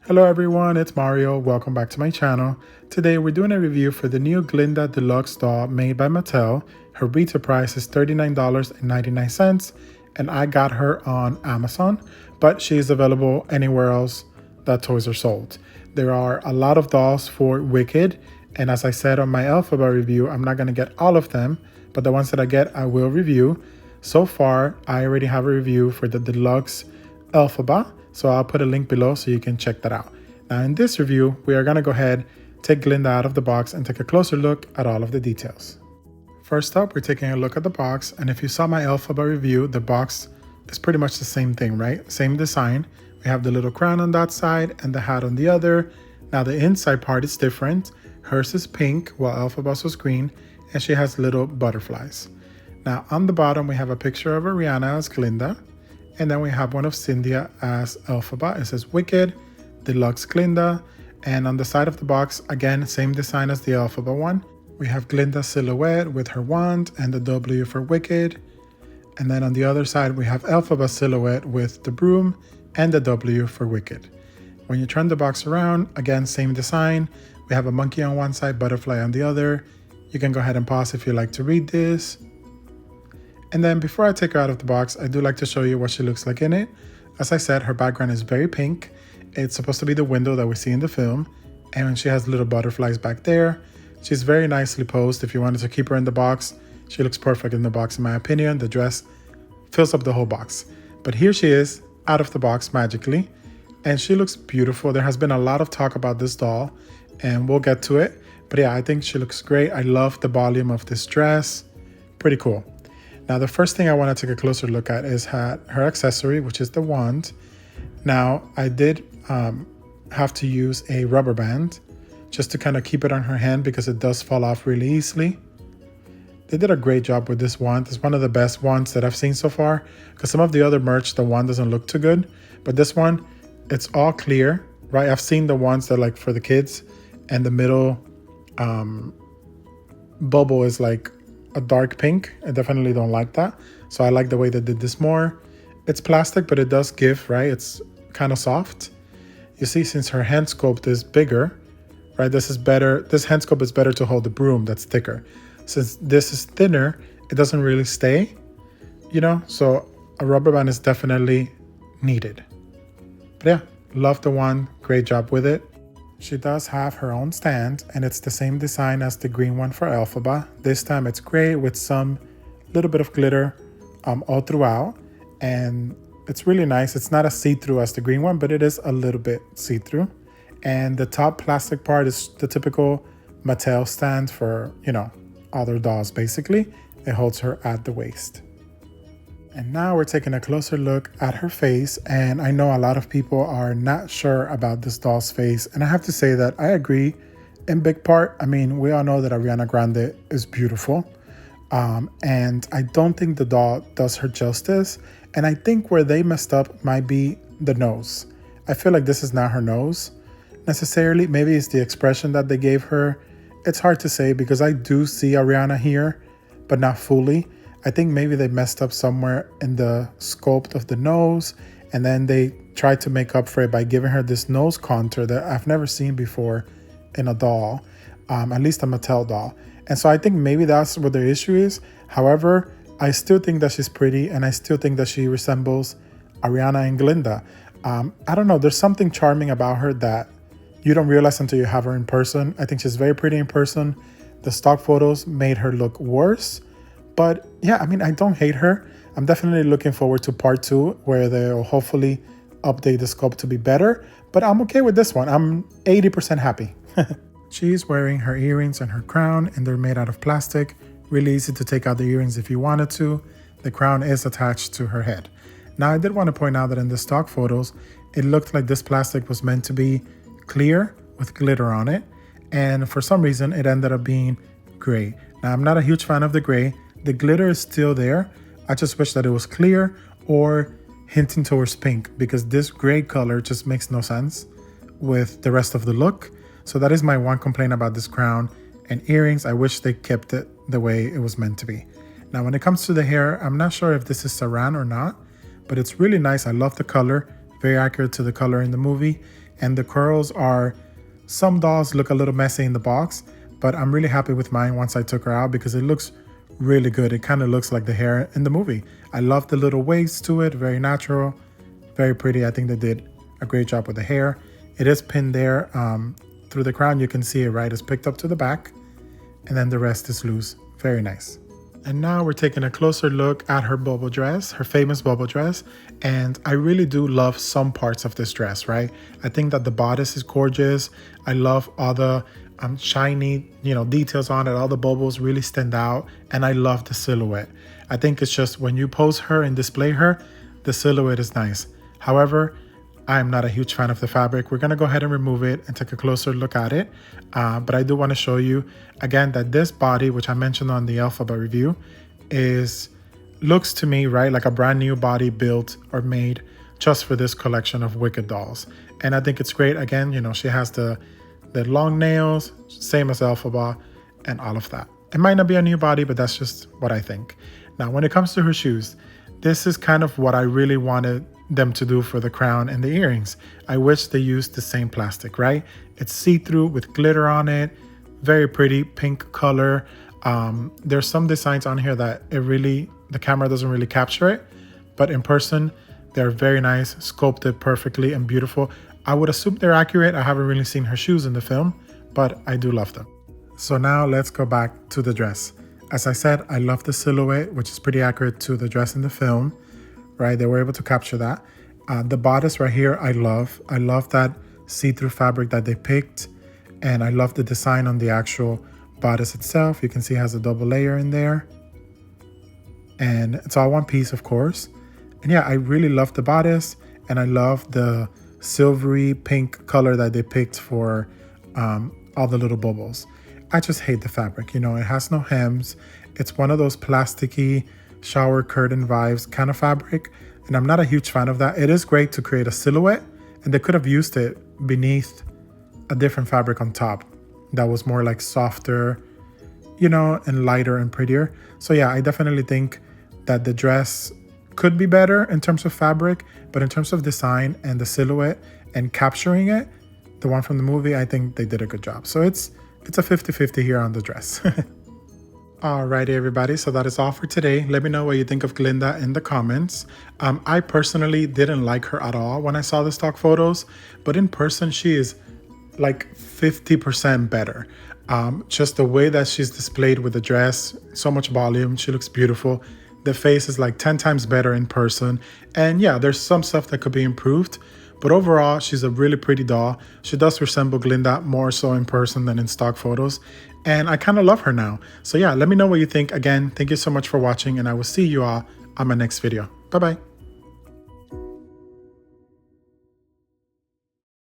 Hello everyone, it's Mario. Welcome back to my channel. Today we're doing a review for the new Glinda Deluxe doll made by Mattel. Her retail price is $39.99 and I got her on Amazon, but she is available anywhere else that toys are sold. There are a lot of dolls for Wicked, and as I said on my Elphaba review, I'm not going to get all of them, but the ones that I get I will review. So far, I already have a review for the Deluxe Elphaba, so I'll put a link below so you can check that out. Now in this review, we are going to go ahead, take Glinda out of the box and take a closer look at all of the details. First up, we're taking a look at the box, and if you saw my Elphaba review, the box is pretty much the same thing, right? Same design. We have the little crown on that side and the hat on the other. Now the inside part is different. Hers is pink while Elphaba's was green, and she has little butterflies. Now on the bottom, we have a picture of Ariana as Glinda, and then we have one of Cynthia as Elphaba. It says Wicked, Deluxe Glinda, and on the side of the box, again, same design as the Elphaba one. We have Glinda's silhouette with her wand and the W for Wicked. And then on the other side, we have Elphaba's silhouette with the broom and the W for Wicked. When you turn the box around, again, same design. We have a monkey on one side, butterfly on the other. You can go ahead and pause if you like to read this. And then before I take her out of the box, I do like to show you what she looks like in it. As I said, her background is very pink. It's supposed to be the window that we see in the film. And she has little butterflies back there. She's very nicely posed. If you wanted to keep her in the box, she looks perfect in the box in my opinion. The dress fills up the whole box. But here she is out of the box magically. And she looks beautiful. There has been a lot of talk about this doll and we'll get to it. But yeah, I think she looks great. I love the volume of this dress. Pretty cool. Now, the first thing I want to take a closer look at is her accessory, which is the wand. Now, I did have to use a rubber band just to kind of keep it on her hand because it does fall off really easily. They did a great job with this wand. It's one of the best wands that I've seen so far because some of the other merch, the wand doesn't look too good. But this one, it's all clear, right? I've seen the ones that like for the kids and the middle bubble is like a dark pink. I definitely don't like that. So I like the way they did this more. It's plastic, but it does give, right? It's kind of soft. You see, since her hand sculpt is bigger, right? This is better. This hand sculpt is better to hold the broom that's thicker. Since this is thinner, it doesn't really stay, you know? So a rubber band is definitely needed. But yeah, love the one. Great job with it. She does have her own stand, and it's the same design as the green one for Elphaba. This time it's gray with some little bit of glitter all throughout, and it's really nice. It's not as see-through as the green one, but it is a little bit see-through. And the top plastic part is the typical Mattel stand for, you know, other dolls basically. It holds her at the waist. And now we're taking a closer look at her face, and I know a lot of people are not sure about this doll's face, and I have to say that I agree in big part. I mean, we all know that Ariana Grande is beautiful, and I don't think the doll does her justice, and I think where they messed up might be the nose. I feel like this is not her nose necessarily. Maybe it's the expression that they gave her. It's hard to say because I do see Ariana here, but not fully. I think maybe they messed up somewhere in the sculpt of the nose, and then they tried to make up for it by giving her this nose contour that I've never seen before in a doll, at least a Mattel doll. And so I think maybe that's what their issue is. However, I still think that she's pretty, and I still think that she resembles Ariana and Glinda. I don't know, there's something charming about her that you don't realize until you have her in person. I think she's very pretty in person. The stock photos made her look worse. But yeah, I mean, I don't hate her. I'm definitely looking forward to part 2 where they'll hopefully update the sculpt to be better. But I'm okay with this one. I'm 80% happy. She's wearing her earrings and her crown, and they're made out of plastic. Really easy to take out the earrings if you wanted to. The crown is attached to her head. Now, I did want to point out that in the stock photos, it looked like this plastic was meant to be clear with glitter on it. And for some reason, it ended up being gray. Now, I'm not a huge fan of the gray. The glitter is still there. I just wish that it was clear or hinting towards pink because this gray color just makes no sense with the rest of the look. So that is my one complaint about this crown and earrings. I wish they kept it the way it was meant to be. Now, when it comes to the hair, I'm not sure if this is saran or not, but it's really nice. I love the color, very accurate to the color in the movie. And the curls are, some dolls look a little messy in the box, but I'm really happy with mine once I took her out because it looks really good. It kind of looks like the hair in the movie. I love the little waves to it, very natural, very pretty. I think they did a great job with the hair. It is pinned there through the crown. You can see it, right? It's picked up to the back, and then the rest is loose. Very nice. And now we're taking a closer look at her bubble dress, her famous bubble dress. And I really do love some parts of this dress, right? I think that the bodice is gorgeous. I love all the shiny, details on it. All the bubbles really stand out. And I love the silhouette. I think it's just when you pose her and display her, the silhouette is nice. However, I'm not a huge fan of the fabric. We're gonna go ahead and remove it and take a closer look at it. But I do wanna show you again that this body, which I mentioned on the Elphaba review, looks to me, right, like a brand new body built or made just for this collection of Wicked dolls. And I think it's great. Again, she has the long nails, same as Elphaba and all of that. It might not be a new body, but that's just what I think. Now, when it comes to her shoes, this is kind of what I really wanted them to do for the crown and the earrings. I wish they used the same plastic, right? It's see-through with glitter on it, very pretty pink color. There's some designs on here that the camera doesn't really capture it, but in person, they're very nice, sculpted perfectly and beautiful. I would assume they're accurate. I haven't really seen her shoes in the film, but I do love them. So now let's go back to the dress. As I said, I love the silhouette, which is pretty accurate to the dress in the film, right? They were able to capture that. The bodice right here, I love that see-through fabric that they picked. And I love the design on the actual bodice itself. You can see it has a double layer in there. And it's all one piece, of course. And yeah, I really love the bodice. And I love the silvery pink color that they picked for all the little bubbles. I just hate the fabric. It has no hems. It's one of those plasticky shower curtain vibes kind of fabric. And I'm not a huge fan of that. It is great to create a silhouette. And they could have used it beneath a different fabric on top that was more like softer, and lighter and prettier. So yeah, I definitely think that the dress could be better in terms of fabric, but in terms of design and the silhouette and capturing it, the one from the movie, I think they did a good job. So it's a 50-50 here on the dress. Alrighty, everybody, so that is all for today. Let me know what you think of Glinda in the comments. I personally didn't like her at all when I saw the stock photos, but in person she is like 50% better. Just the way that she's displayed with the dress, so much volume, she looks beautiful. The face is like 10 times better in person. And yeah, there's some stuff that could be improved, but overall, she's a really pretty doll. She does resemble Glinda more so in person than in stock photos. And I kind of love her now. So yeah, let me know what you think. Again, thank you so much for watching, and I will see you all on my next video. Bye-bye.